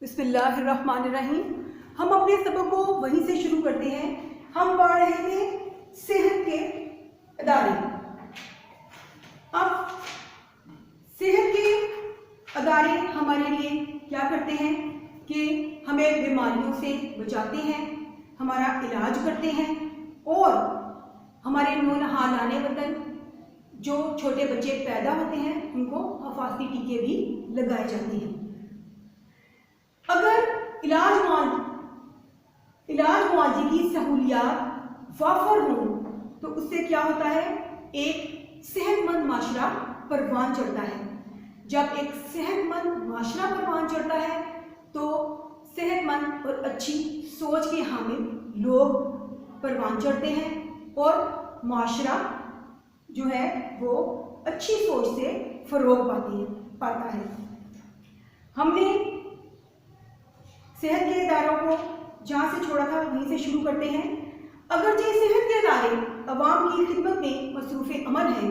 बिस्मिल्लाहिर्रहमानिर्रहीम। हम अपने सबक को वहीं से शुरू करते हैं। हम पढ़ रहे थे सेहत के अदारे। अब सेहत के अदारे हमारे लिए क्या करते हैं कि हमें बीमारियों से बचाते हैं, हमारा इलाज करते हैं और हमारे नौनहालाने वतन जो छोटे बच्चे पैदा होते हैं उनको हिफाजती टीके भी लगाए जाते हैं। अगर इलाज मुआवजे की सहूलियात वाफर हों तो उससे क्या होता है, एक सेहतमंद माशरा परवान चढ़ता है। जब एक सेहतमंद माशरा परवान चढ़ता है तो सेहतमंद और अच्छी सोच के हामिल लोग परवान चढ़ते हैं और माशरा जो है वो अच्छी सोच से फरोग पाता है। हमने सेहत के इदारों को जहाँ से छोड़ा था वहीं से शुरू करते हैं। अगरचे सेहत के इदारे अवाम की खिदमत में मसरूफ़ अमल हैं,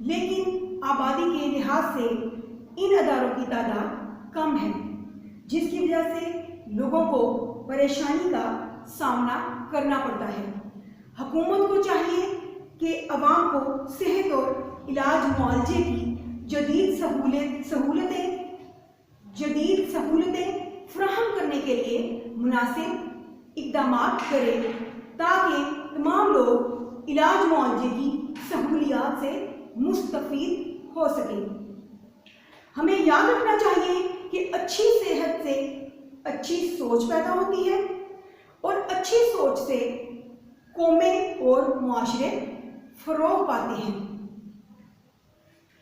लेकिन आबादी के लिहाज से इन अदारों की तादाद कम है, जिसकी वजह से लोगों को परेशानी का सामना करना पड़ता है। हुकूमत को चाहिए कि अवाम को सेहत और इलाज मुआवजे की जदीद सहूलतें फराहम करने के लिए मुनासिब इक़दामात करें ताकि तमाम लोग इलाज मुआवजे की सहूलियात से मुस्तफ़ीद हो सकें। हमें याद रखना चाहिए कि अच्छी सेहत से अच्छी सोच पैदा होती है और अच्छी सोच से कौमें और मुआशरे फरोग पाते हैं।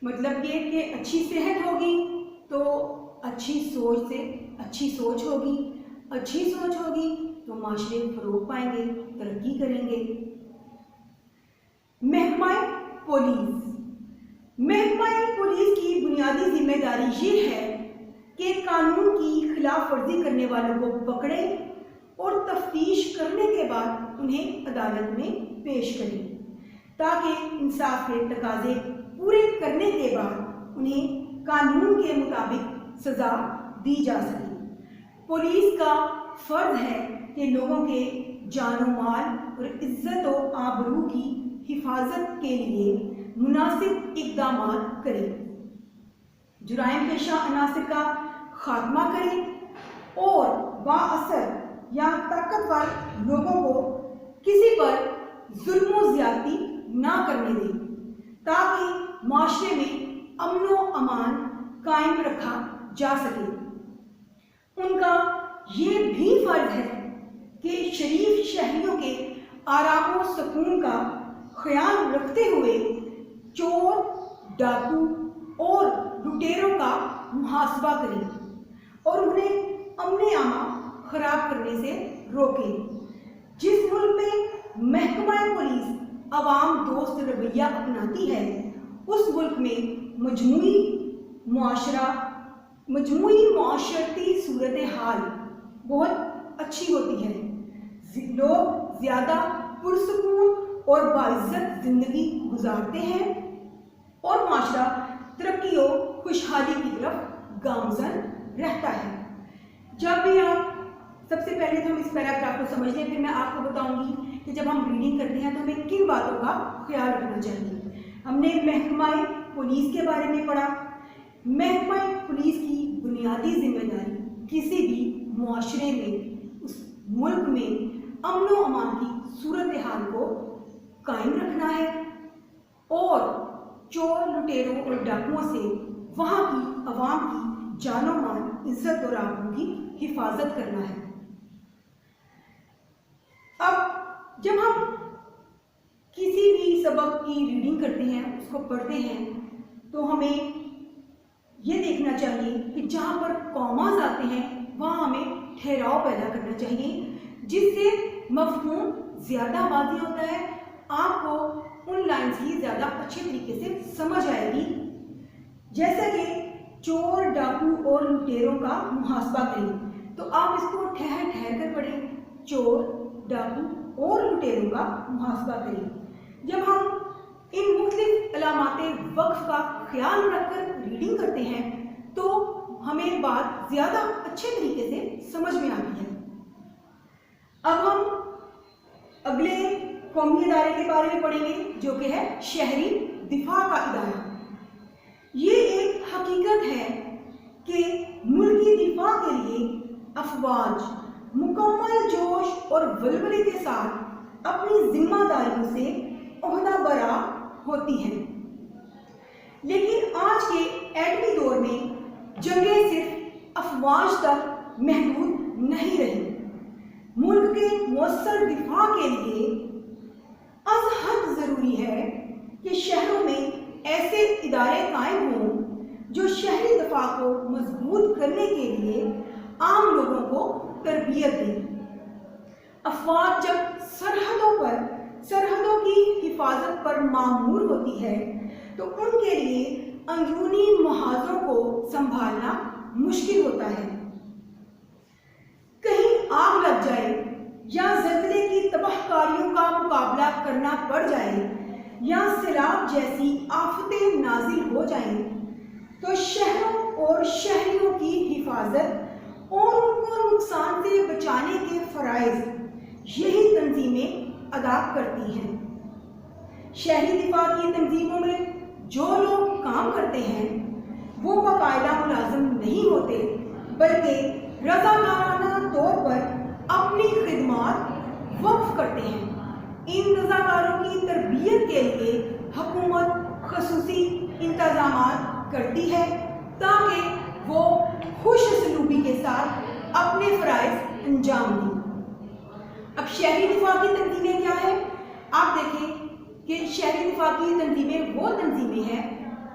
मतलब ये कि अच्छी सेहत होगी तो अच्छी सोच से अच्छी सोच होगी, अच्छी सोच होगी तो माशरे फरोग पाएंगे, तरक्की करेंगे। महकमाए पुलिस की बुनियादी जिम्मेदारी ये है कि कानून की खिलाफ वर्जी करने वालों को पकड़े और तफ्तीश करने के बाद उन्हें अदालत में पेश करें ताकि इंसाफ के तकाजे पूरे करने के बाद उन्हें कानून के मुताबिक सज़ा दी जा सके। पुलिस का फर्ज है कि लोगों के जानो माल और इज्जत और आबरू की हिफाजत के लिए मुनासिब इक़दामात करे, जुराइम पेशा अनासर का खात्मा करे और बाअसर या ताकतवर लोगों को किसी पर जुल्म और ज़्यादती ना करने दे ताकि माशरे में अमन व अमान कायम रखा जा सके। उनका ये भी फर्ज है कि शरीफ शहरियों के आराम और सुकून का ख्याल रखते हुए चोर, डाकू और लुटेरों का मुहासबा करें और उन्हें अमन आमा खराब करने से रोकें। जिस मुल्क में महकमा पुलिस अवाम दोस्त रवैया अपनाती है उस मुल्क में मजमूई मुआशरती सूरत हाल बहुत अच्छी होती है। लोग ज़्यादा पुरसुकून और बाइज्जत ज़िंदगी गुजारते हैं और माशरा तरक्की और खुशहाली की तरफ गामज़न रहता है। जब भी आप सबसे पहले तो हम इस पैराग्राफ को समझ लें, फिर मैं आपको बताऊंगी कि जब हम रीडिंग करते हैं तो हमें किन बातों का ख्याल रखना चाहिए। हमने महकमाए पुलिस के बारे में पढ़ा। महकमाए पुलिस की बुनियादी जिम्मेदारी किसी भी मुआशरे में, उस मुल्क में अमन व अमान की सूरत हाल को कायम रखना है और चोर, लुटेरों और डाकुओं से वहाँ की अवाम की जानो माल, इज्जत और आबरू की हिफाजत करना है। अब जब हम किसी भी सबक की रीडिंग करते हैं, उसको पढ़ते हैं, तो हमें ये देखना चाहिए कि जहाँ पर कॉमास आते हैं वहाँ हमें ठहराव पैदा करना चाहिए, जिससे मफ़हूम ज़्यादा वाज़ेह होता है, आपको उन लाइन्स की ज़्यादा अच्छे तरीके से समझ आएगी। जैसे कि चोर, डाकू और लुटेरों का मुहासबा करें, तो आप इसको ठहर कर पढ़ें। चोर, डाकू और लुटेरों का मुहासबा करें। जब हम इन मुख्तलिफ अलामाते वक्फ का ख्याल रखकर रीडिंग करते हैं तो हमें बात ज़्यादा अच्छे तरीके से समझ में आती है। अब हम अगले कौमी इदारे के बारे में पढ़ेंगे जो कि है शहरी दिफा का इदारा। ये एक हकीकत है कि मुल्की दिफा के लिए अफवाज मुकम्मल जोश और वल्वले के साथ अपनी जिम्मेदारियों से ओहदा बरा होती हैं। लेकिन आज के एटमी दौर में जंगें सिर्फ अफवाज तक महदूद नहीं रही। मुल्क के मुअस्सर दिफा के लिए अज़ हद ज़रूरी है कि शहरों में ऐसे इदारे कायम हों जो शहरी दिफा को मजबूत करने के लिए आम लोगों को तरबियत दें। अफवाज जब सरहदों की हिफाजत पर मामूर होती है तो उनके लिए अंदरूनी महाजों को संभालना मुश्किल होता है। कहीं आग लग जाए या ज़ल्ज़ले की तबाहकारियों का मुकाबला करना पड़ जाए या सैलाब जैसी आफतें नाजिल हो जाएं, तो शहरों और शहरियों की हिफाजत और उनको नुकसान से बचाने के फ़राइज़ यही तंजीमें अदा करती हैं। शहरी दिफा की तंजीमों में जो लोग काम करते हैं वो बाकायदा मुलाजिम नहीं होते, बल्कि रज़ाकाराना तौर पर अपनी खिदमात वक्फ करते हैं। इन रज़ाकारों की तरबियत के लिए हुकूमत खसूसी इंतज़ामात करती है ताकि वो खुश सलूकी के साथ अपने फ़राइज़ अंजाम दें। अब शहरी दिफा की तंजीमें क्या है? आप देखें कि शहरी दिफा की तंजीमें वो तंजीमें हैं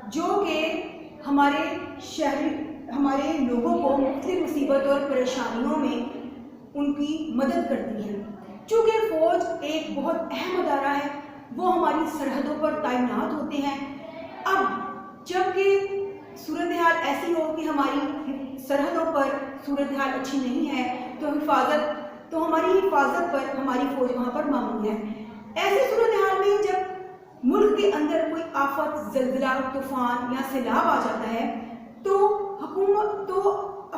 जो कि हमारे लोगों को मुख्तलिफ मुसीबत और परेशानियों में उनकी मदद करती हैं। चूँकि फ़ौज एक बहुत अहम अदारा है, वो हमारी सरहदों पर तैनात होते हैं। अब जबकि सूरत हाल ऐसी हो कि हमारी सरहदों पर सूरत हाल अच्छी नहीं है तो हमारी हिफाजत पर हमारी फ़ौज वहाँ पर मामूल है। ऐसी सूरत हाल में जब मुल्क के अंदर कोई आफत, ज़ल्ज़ला, तूफ़ान या सैलाब आ जाता है तो हुकूमत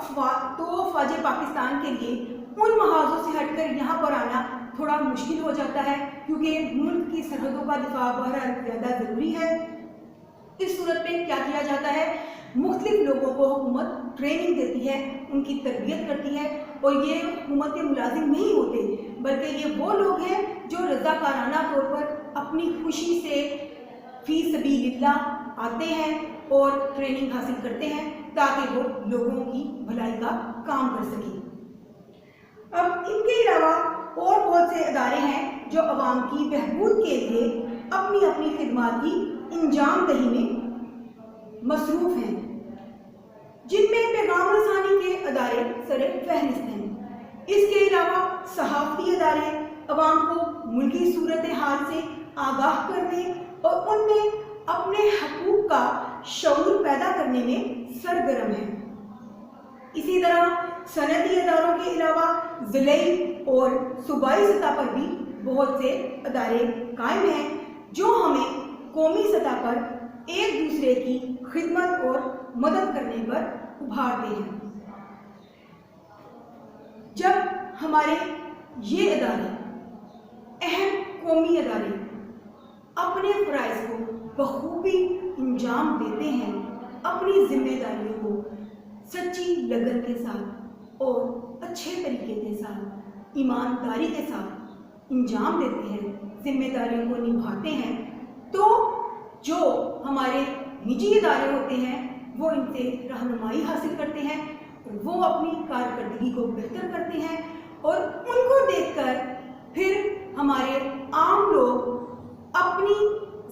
फ़ौज पाकिस्तान के लिए उन महाजों से हटकर यहाँ पर आना थोड़ा मुश्किल हो जाता है, क्योंकि मुल्क की सरहदों का दिफा बहरहाल ज़्यादा ज़रूरी है। इस सूरत में क्या किया जाता है? मुख्तलिफ लोगों को हुकूमत ट्रेनिंग देती है, उनकी तरबियत करती है, और ये हुकूमत के मुलाजिम नहीं होते बल्कि ये वो लोग हैं जो रज़ाकाराना तौर पर अपनी खुशी से फ़ी सबीलिल्लाह आते हैं और ट्रेनिंग हासिल करते हैं ताकि वो लोगों की भलाई का काम कर सकें। अब इनके अलावा और बहुत से अदारे हैं जो अवाम की बहबूद के लिए अपनी अपनी खिदमात की अंजाम दही में मसरूफ़ हैं, जिनमें पैगाम रसानी के अदारे सरे फहरिस्त हैं। इसके अलावा सहाफ़ती अदारे अवाम को मुल्की सूरत हाल से आगाह करने और उनमें अपने हकूक़ का शऊर पैदा करने में सरगर्म हैं। इसी तरह सनदी अदारों के अलावा ज़िले और सूबाई सतह पर भी बहुत से अदारे कायम हैं जो हमें कौमी सतह पर एक दूसरे की खिदमत और मदद करने पर उभारते हैं। जब हमारे ये अदारे, अहम कौमी अदारे, अपने फ़राइज़ को बखूबी अंजाम देते हैं, अपनी जिम्मेदारियों को सच्ची लगन के साथ और अच्छे तरीके के साथ, ईमानदारी के साथ अंजाम देते हैं, जिम्मेदारियों को निभाते हैं, तो जो हमारे निजी इदारे होते हैं वो इनसे रहनुमाई हासिल करते हैं, वो अपनी कारकर्दगी को बेहतर करते हैं और उनको देखकर फिर हमारे आम लोग अपनी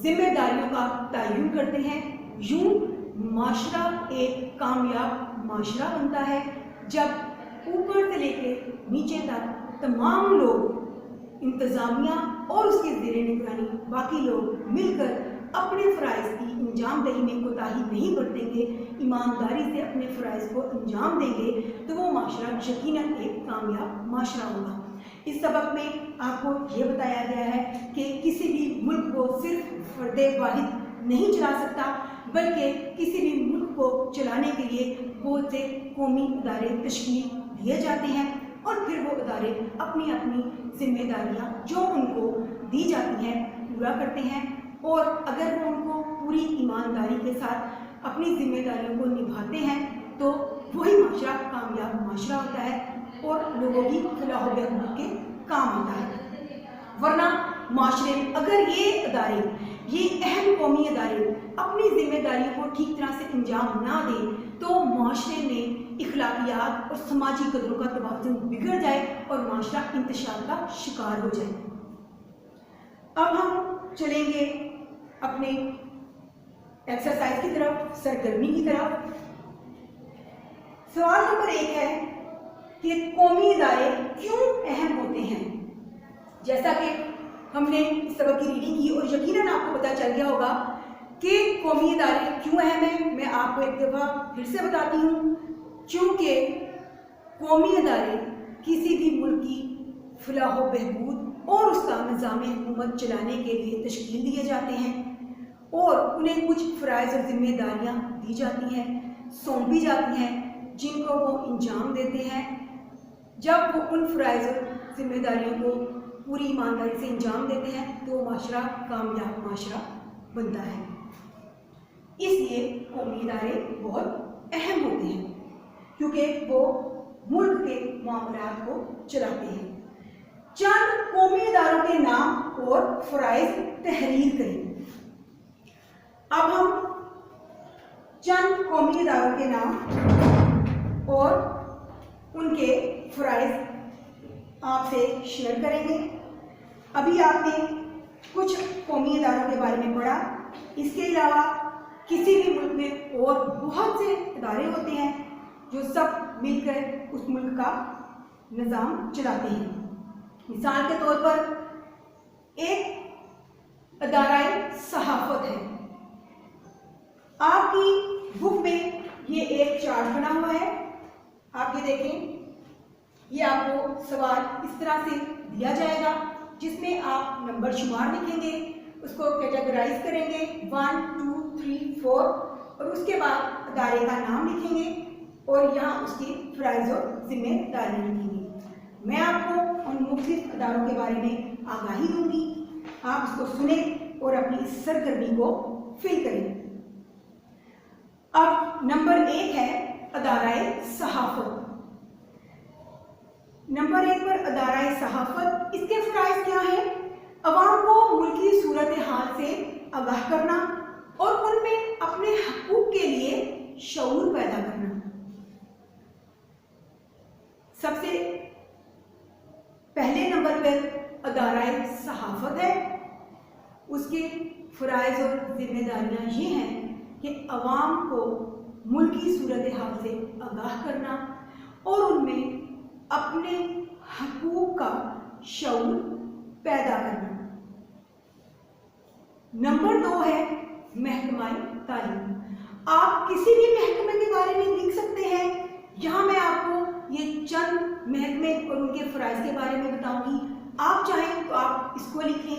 जिम्मेदारियों का तयन करते हैं। यूँ माशरा एक कामयाब माशरा बनता है जब ऊपर से लेकर नीचे तक तमाम लोग, इंतज़ामिया और उसके ज़ेरे निगरानी बाकी लोग मिलकर अपने फ़राइज़ की अंजामदही में कोताही नहीं बरतेंगे, ईमानदारी से अपने फ़राइज़ को अंजाम देंगे, तो वो माशरा यकीनन एक कामयाब माशरा होगा। इस सबक में आपको ये बताया गया है कि किसी भी मुल्क को सिर्फ फ़र्दे वाहिद नहीं चला सकता, बल्कि किसी भी मुल्क को चलाने के लिए बहुत से कौमी इदारे तश्कील دیے جاتے ہیں اور پھر وہ ادارے اپنی اپنی ذمہ داریاں جو ان کو دی جاتی ہیں پورا کرتے ہیں، اور اگر وہ ان کو پوری ایمانداری کے ساتھ اپنی ذمہ داریوں کو نبھاتے ہیں تو وہی معاشرہ کامیاب معاشرہ ہوتا ہے اور لوگوں کی فلاح و بہبود کے کام آتا ہے۔ ورنہ معاشرے میں اگر یہ ادارے، یہ اہم قومی ادارے اپنی ذمہ داریوں کو ٹھیک طرح سے انجام نہ دیں تو معاشرے میں اخلاقیات اور سماجی قدروں کا توازن بگڑ جائے اور معاشرہ انتشار کا شکار ہو جائے۔ اب ہم چلیں گے اپنے ایکسرسائز کی طرف، سرگرمی کی طرف۔ سوال نمبر 1 ہے کہ قومی ادارے کیوں اہم ہوتے ہیں؟ جیسا کہ ہم نے اس سبق کی ریڈنگ کی اور یقیناً آپ کو پتہ چل گیا ہوگا کہ قومی ادارے کیوں اہم ہیں۔ میں آپ کو ایک دفعہ پھر سے بتاتی ہوں، چونکہ قومی ادارے کسی بھی ملک کی فلاح و بہبود اور اس کا نظام حکومت چلانے کے لیے تشکیل دیے جاتے ہیں اور انہیں کچھ فرائض اور ذمہ داریاں دی جاتی ہیں، سونپی جاتی ہیں، جن کو وہ انجام دیتے ہیں۔ جب وہ ان فرائض اور ذمہ داریوں کو پوری ایمانداری سے انجام دیتے ہیں تو معاشرہ کامیاب معاشرہ بنتا ہے۔ اس لیے قومی ادارے بہت اہم ہوتے ہیں کیونکہ وہ ملک کے معاملات کو چلاتے ہیں۔ چند قومی اداروں کے نام اور فرائض تحریر کریں۔ اب ہم چند قومی اداروں کے نام اور ان کے فرائض آپ سے شیئر کریں گے۔ ابھی آپ نے کچھ قومی اداروں کے بارے میں پڑھا، اس کے علاوہ کسی بھی ملک میں اور بہت سے ادارے ہوتے ہیں جو سب مل کر اس ملک کا نظام چلاتے ہیں۔ مثال کے طور پر ایک ادارہ صحافت ہے۔ آپ کی بک میں یہ ایک چارٹ بنا ہوا ہے، آپ یہ دیکھیں، یہ آپ کو سوال اس طرح سے دیا جائے گا جس میں آپ نمبر شمار لکھیں گے، اس کو کیٹیگرائز کریں گے 1 2 3 4 اور اس کے بعد ادارے کا نام لکھیں گے اور یہاں اس کی فرائض اور ذمہ داریاں لکھیں گے۔ میں آپ کو ان مختلف اداروں کے بارے میں آگاہی دوں گی، آپ اس کو سنیں اور اپنی اس سرگرمی کو فل کریں۔ اب نمبر 1 ہے ادارہ صحافت۔ نمبر 1 پر ادارہ صحافت، اس کے فرائض کیا ہیں؟ عوام کو ملکی صورتحال سے آگاہ کرنا اور ان میں اپنے حقوق کے لیے شعور پیدا کرنا۔ سب سے پہلے نمبر پر ادارہ صحافت ہے، اس کے فرائض اور ذمہ داریاں یہ ہیں کہ عوام کو ملکی صورتحال سے آگاہ کرنا اور ان میں اپنے حقوق کا شعور پیدا کرنا۔ نمبر 2 ہے محکمہ تعلیم۔ آپ کسی بھی محکمے کے بارے میں لکھ سکتے ہیں، یہاں میں آپ کو یہ چند محکمے اور ان کے فرائض کے بارے میں بتاؤں گی، آپ چاہیں تو آپ اس کو لکھیں۔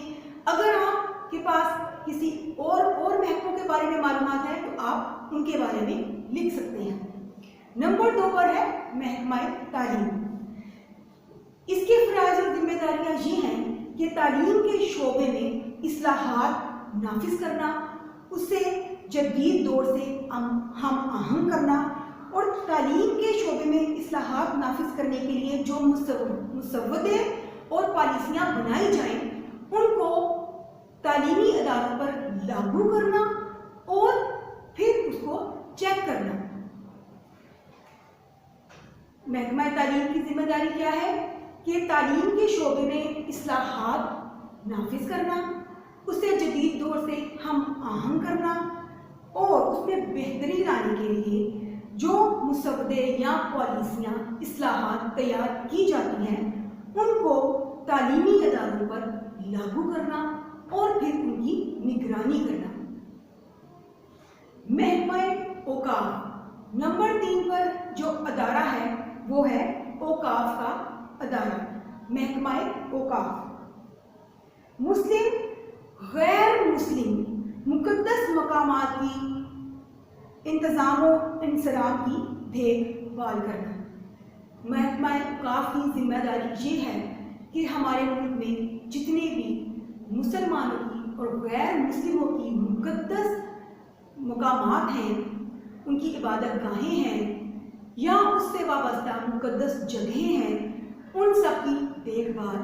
اگر آپ کے پاس کسی اور محکموں کے بارے میں معلومات ہیں تو آپ ان کے بارے میں لکھ سکتے ہیں۔ نمبر 2 پر ہے محکمہ تعلیم۔ اس کے فرائض اور ذمہ داریاں یہ ہیں کہ تعلیم کے شعبے میں اصلاحات نافذ کرنا، اسے جدید دور سے ہم آہنگ کرنا اور تعلیم کے شعبے میں اصلاحات نافذ کرنے کے لیے جو مسودے اور پالیسیاں بنائی جائیں ان کو تعلیمی اداروں پر لاگو کرنا اور پھر اس کو چیک کرنا۔ محکمہ تعلیم کی ذمہ داری کیا ہے کہ تعلیم کے شعبے میں اصلاحات نافذ کرنا، اسے جدید دور سے ہم آہنگ کرنا اور اس میں بہتری لانے کے لیے جو مسودے یا پالیسیاں اصلاحات تیار کی جاتی ہیں ان کو تعلیمی اداروں پر لاگو کرنا اور پھر ان کی نگرانی کرنا۔ محکمہ اوقاف، نمبر 3 پر جو ادارہ ہے وہ ہے اوقاف کا ادارہ، محکمہ اوقاف۔ مسلم غیر مسلم مقدس مقامات کی انتظام و انصرام کی دیکھ بھال کرنا۔ محکمہ اوقاف کی ذمہ داری یہ ہے کہ ہمارے ملک میں جتنے بھی مسلمانوں کی اور غیر مسلموں کی مقدس مقامات ہیں، ان کی عبادت گاہیں ہیں یا اس سے وابستہ مقدس جگہیں ہیں، ان سب کی دیکھ بھال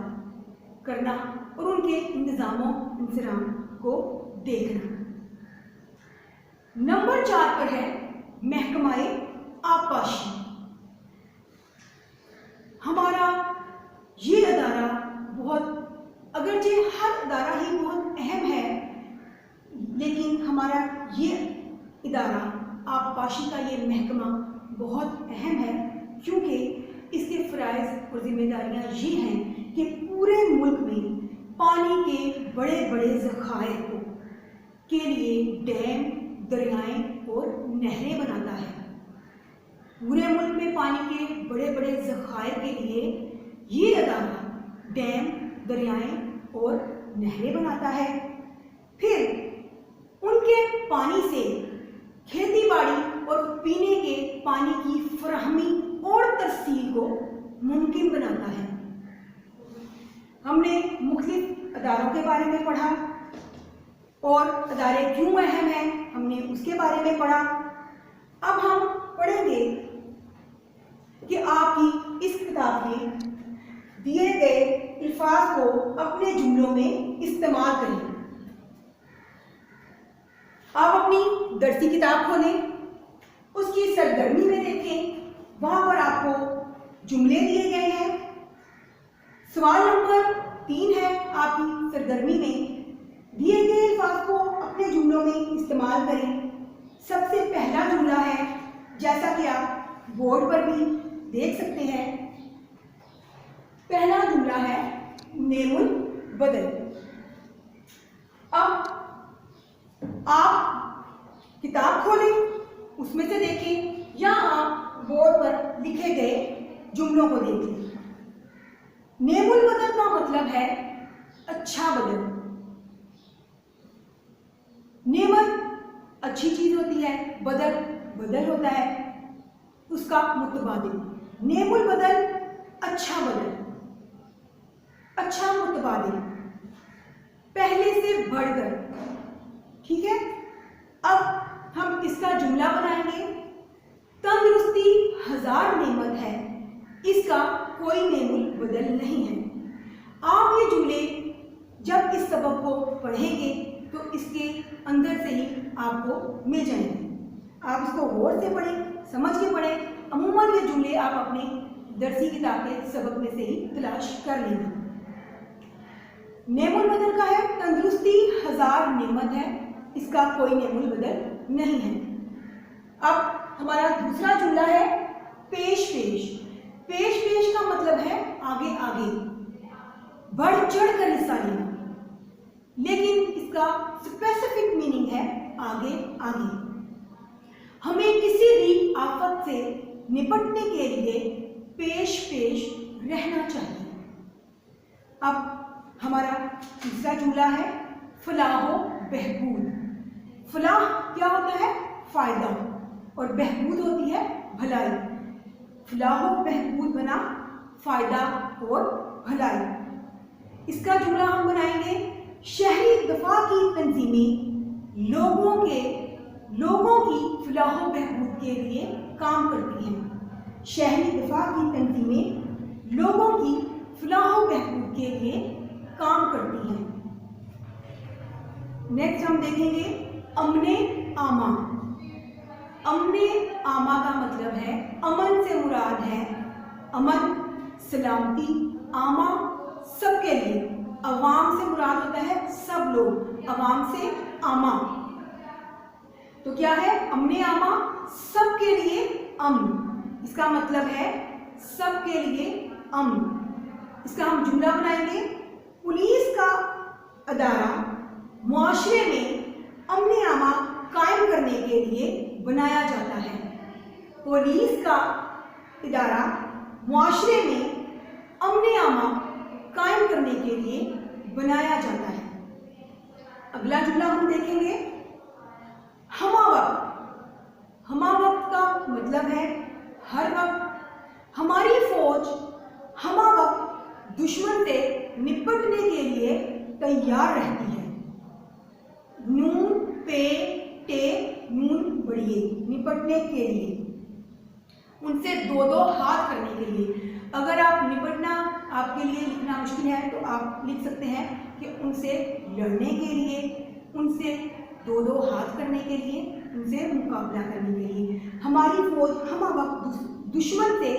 کرنا اور ان کے انتظام و انصرام کو دیکھنا۔ نمبر 4 پر ہے محکمہ آبپاشی۔ ہمارا یہ ادارہ اگرچہ ہر ادارہ ہی بہت اہم ہے، لیکن ہمارا یہ ادارہ آبپاشی کا یہ محکمہ بہت اہم ہے، کیونکہ اس کے فرائض اور ذمہ داریاں یہ ہیں کہ پورے ملک میں پانی کے بڑے بڑے ذخائر کے لیے ڈیم، دریائیں اور نہریں بناتا ہے۔ پورے ملک میں پانی کے بڑے بڑے ذخائر کے لیے یہ ادارہ ڈیم، دریائیں اور نہریں بناتا ہے۔ پھر ان کے پانی سے کھیتی باڑی اور پینے کے پانی کی فراہمی اور ترسیل کو ممکن بناتا ہے۔ ہم نے مختلف اداروں کے بارے میں پڑھا اور ادارے کیوں اہم ہیں، ہم نے اس کے بارے میں پڑھا۔ اب ہم پڑھیں گے کہ آپ کی اس کتاب میں دیے گئے الفاظ کو اپنے جملوں میں استعمال کریں۔ آپ اپنی درسی کتاب کھولیں، اس کی سرگرمی میں دیکھیں، وہاں پر آپ کو جملے دیے گئے ہیں۔ سوال نمبر 3 ہے آپ کی سرگرمی میں، دیے گئے الفاظ کو اپنے جملوں میں استعمال کریں۔ سب سے پہلا جملہ ہے، جیسا کہ آپ بورڈ پر بھی دیکھ سکتے ہیں، پہلا جملہ ہے نیم البدل۔ اب آپ کتاب کھولیں، اس میں سے دیکھیں، یا آپ بورڈ پر لکھے گئے جملوں کو دیکھیں۔ نیم البدل کا مطلب ہے اچھا بدل۔ نعمت اچھی چیز ہوتی ہے، بدل بدل ہوتا ہے اس کا متبادل۔ نعم البدل اچھا بدل، اچھا متبادل، پہلے سے بڑھ کر، ٹھیک ہے۔ اب ہم اس کا جملہ بنائیں گے۔ تندرستی ہزار نعمت ہے، اس کا کوئی نعم البدل نہیں ہے۔ آپ یہ جملے جب اس سبق کو پڑھیں گے تو اس کے اندر سے ہی آپ کو مل جائیں گے۔ آپ اس کو غور سے پڑھیں، سمجھ کے پڑھیں۔ عموماً یہ جملے آپ اپنے درسی کتاب کے سبق میں سے ہی تلاش کر لیں گے۔ نعم البدل کا ہے تندرستی ہزار نعمت ہے، اس کا کوئی نعم البدل نہیں ہے۔ اب ہمارا دوسرا جملہ ہے پیش پیش۔ پیش پیش کا مطلب ہے آگے آگے، بڑھ چڑھ کر حصہ لینا، لیکن اس کا اسپیسیفک میننگ ہے آگے آگے۔ ہمیں کسی بھی آفت سے نپٹنے کے لیے پیش پیش رہنا چاہیے۔ اب ہمارا تیسرا جملہ ہے فلاح و بہبود۔ فلاح کیا ہوتا ہے؟ فائدہ، اور بہبود ہوتی ہے بھلائی۔ فلاح و بہبود بنا فائدہ اور بھلائی۔ اس کا جملہ ہم بنائیں گے، شہری دفاع کی تنظیمیں لوگوں کی فلاح و بہبود کے لیے کام کرتی ہیں۔ شہری دفاع کی تنظیمیں لوگوں کی فلاح و بہبود کے لیے کام کرتی ہیں۔ نیکسٹ ہم دیکھیں گے امن عامہ۔ امن عامہ کا مطلب ہے، امن سے مراد ہے امن، سلامتی، عامہ سب کے لیے، عوام سے مراد ہوتا ہے سب لوگ، عوام سے عامہ۔ تو کیا ہے امن عامہ؟ سب کے لیے امن، اس کا مطلب ہے سب کے لیے امن۔ اس کا ہم جملہ بنائیں گے، پولیس کا ادارہ معاشرے میں امن عامہ قائم کرنے کے لیے بنایا جاتا ہے۔ پولیس کا ادارہ معاشرے میں امن عامہ قائم کرنے کے لیے بنایا جاتا ہے۔ اگلا جملہ ہم دیکھیں گے، ہمہ وقت۔ ہمہ وقت کا مطلب ہے ہر وقت۔ ہماری निपटने के लिए तैयार रहती है। नून पे टे नून बढ़िए, निपटने के लिए, उनसे दो दो हाथ करने के लिए। अगर आप निपटना आपके लिए लिखना मुश्किल है तो आप लिख सकते हैं कि उनसे लड़ने के लिए, उनसे दो दो हाथ करने के लिए, उनसे मुकाबला करने के लिए। हमारी फौज हम वक्त दुश्मन से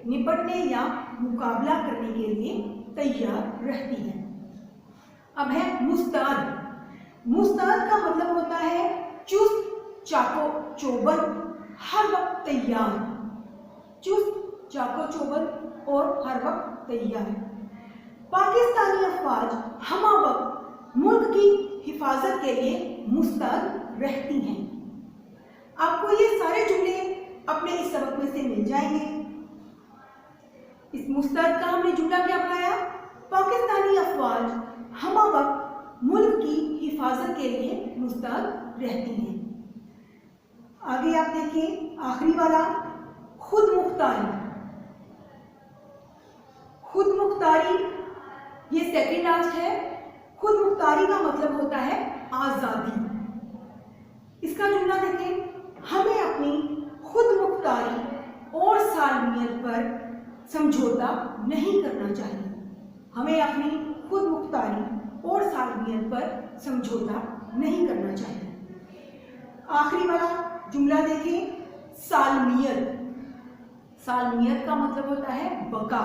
निपटने या मुकाबला करने के लिए तैयार रहती है। अब है मुस्तैद। मुस्तैद का मतलब होता है चुस्त चाको चौबंद, हर वक्त तैयार, चुस्त चाको चौबंद और हर वक्त तैयार। पाकिस्तानी अफवाज हम वक्त मुल्क की हिफाजत के लिए मुस्तैद रहती हैं। आपको ये सारे जुमले अपने इस सबक में से मिल जाएंगे। इस मुस्तैद का हमने जुमला क्या बनाया? पाकिस्तानी अफवाज हम वक्त मुल्क की हिफाजत के लिए मुस्तैद रहती हैं। आगे आप देखिए आखिरी वाला, खुद मुख्तारी। खुद मुख्तारी ये सेकंड लास्ट है। खुद मुख्तारी का मतलब होता है आज़ादी। इसका जुमला देखें, हमें अपनी खुद मुख्तारी और सालमियत पर समझौता नहीं करना चाहिए। हमें अपनी खुद मुख्तारी और सालमियत पर समझौता नहीं करना चाहिए। आखिरी वाला जुमला देखें, सालमियत। सालमियत का मतलब होता है बका,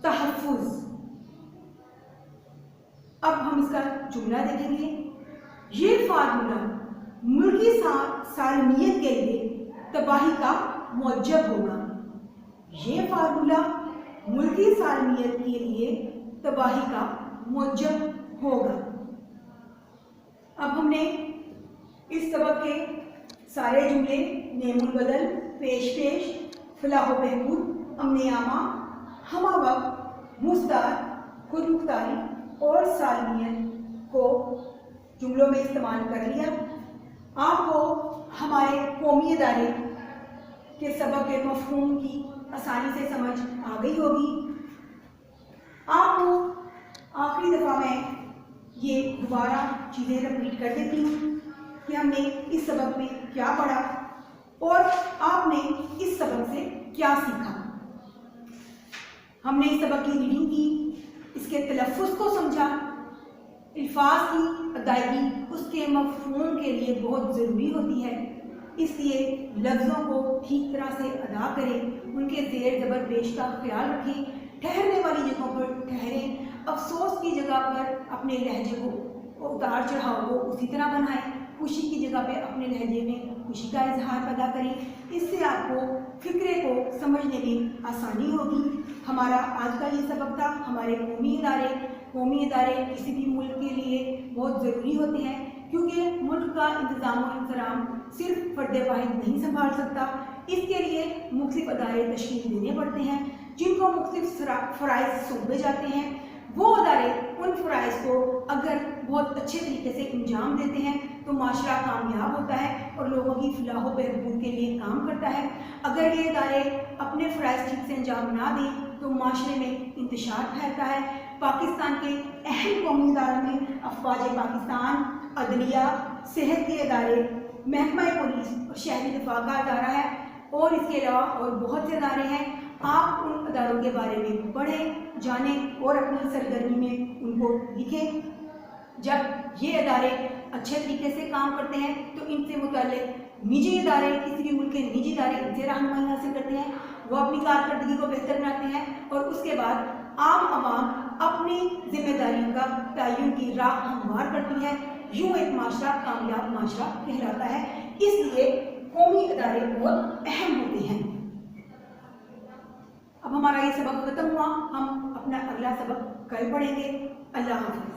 तहफ़्फ़ुज़। अब हम इसका जुमला देखेंगे। ये फार्मूला मुल्की सालमियत के लिए तबाही का मौजब होगा। ये फार्मूला मुल्की सालमियत के लिए तबाही का मौजब होगा। अब हमने इस सबक के सारे जुमले नेमुल बदल, पेश पेश, फलाह व बहबूद, अमन आमा, हमा वक्त, मुस्तैद, खुद मुख्तारी और सालमियत को जुमलों में इस्तेमाल कर लिया। आपको हमारे कौमी इदारे के सबक के मफ़हूम की आसानी से समझ आ गई होगी। आपको आखिरी दफ़ा मैं ये दोबारा चीज़ें रिपीट कर देती हूँ कि हमने इस सबक में क्या पढ़ा और आपने इस सबक से क्या सीखा। हमने इस सबक की रीडिंग की, इसके तलफ़्फ़ुज़ को समझा, अल्फाज की अदायगी उसके मफ़हूम के लिए बहुत ज़रूरी होती है, इसलिए लफ्ज़ों को ठीक तरह से अदा करें, उनके ज़ेर ज़बर पेश का ख्याल रखें, ठहरने वाली जगहों पर ठहरें, अफसोस की जगह पर अपने लहजे को उतार चढ़ाव को उसी तरह बनाएं, खुशी की जगह पे अपने लहजे में खुशी का इजहार पैदा करें। इससे आपको फ़िक्रे को समझने में आसानी होगी। हमारा आज का ये सबक था। हमारे कौमी इदारे किसी भी मुल्क के लिए बहुत ज़रूरी होते हैं, क्योंकि मुल्क का इंतज़ाम और इंतज़ाम सिर्फ फ़र्द वाहिद नहीं संभाल सकता। इसके लिए मुख्तलिफ अदारे तश्कील देने पड़ते हैं, जिनको मुख्तलिफ फ़राइज़ सौंपे जाते हैं। वो अदारे उन फ़राइज़ को अगर बहुत अच्छे तरीके से अंजाम देते हैं तो माशरा कामयाब होता है और लोगों की फलाह व बहबूद के लिए काम करता है। अगर ये इदारे अपने फ़राइज़ ठीक से अंजाम ना दें तो माशरे में इंतशार फैलता है। पाकिस्तान के अहम कौमी इदारों में अफवाज पाकिस्तान, अदलिया, सेहत के इदारे, महकमा पुलिस और शहरी दिफा का अदारा है और इसके अलावा और बहुत से अदारे हैं। आप उन अदारों के बारे में पढ़ें, जानें और अपनी सरगर्मी में उनको लिखें। जब ये अदारे अच्छे तरीके से काम करते हैं तो इनसे मुताल्लिक़ निजी इदारे, किसी भी मुल्क के निजी इदारे इनसे रहनुमाई हासिल करते हैं, वो अपनी कारकर्दगी को बेहतर बनाते हैं और उसके बाद आम आवाम अपनी जिम्मेदारियों का तयन की राह हमवार करती है। यूँ एक माशरा कामयाब माशरा कहलाता है। इसलिए कौमी इदारे बहुत अहम होते हैं। अब हमारा ये सबक ख़त्म हुआ, हम अपना अगला सबक कल पढ़ेंगे। अल्लाह हाफ़िज़।